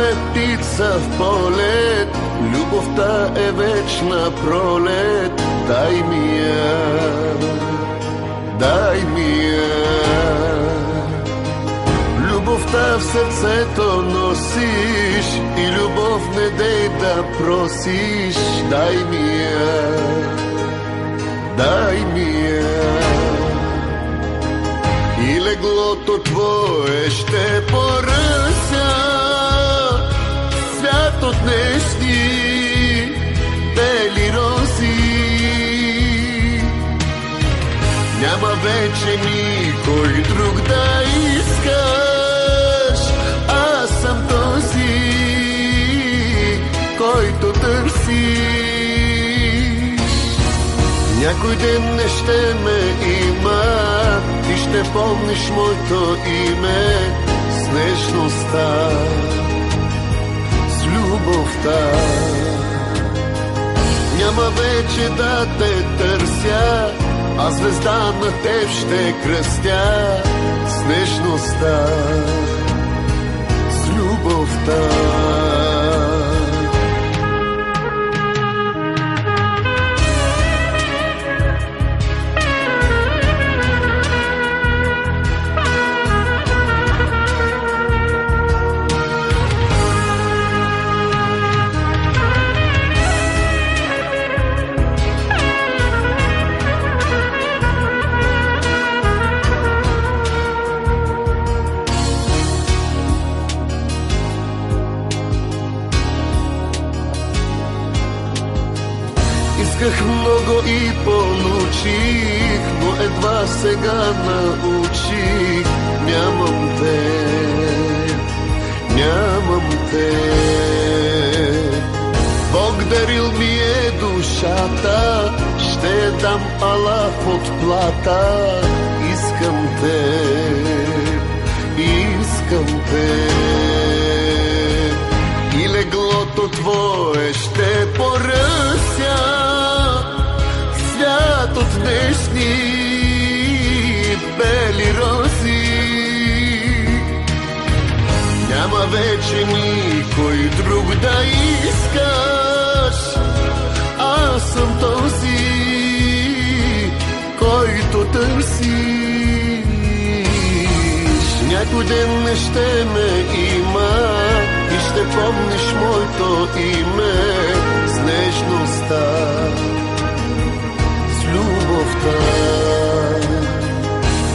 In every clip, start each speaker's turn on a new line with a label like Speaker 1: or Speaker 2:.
Speaker 1: е птица в полет, любовта е вечна пролет. Дай ми я, дай ми я. Любовта в сърцето носиш и любов не дей да просиш. Дай ми я, дай ми я. И леглото твое ще поръся свят от днешни бели рози. Няма вече никой друг да искаш, аз съм този, който търсиш. Някой ден не ще ме има, ти ще помниш моето име с нежността, с любовта. Няма вече да те търся, а звезда на теб ще кръстя с нежността, с любовта. Исках много и получих, но едва сега научих. Нямам те, нямам те. Бог дарил ми е душата, ще дам алаф от плата. Искам те, искам те. И леглото твое ще поръся свят от днешни бели рози. Няма вече никой друг да искаш, аз съм този, който търсиш. Някой ден не ще ме има и ще помниш моето име с нежността, с любовта.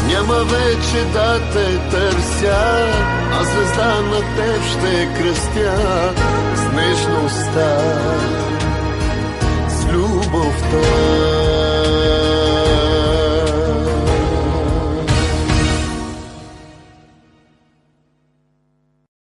Speaker 1: Няма вече да те търся, а звезда на теб ще кръстя с нежността, с любовта.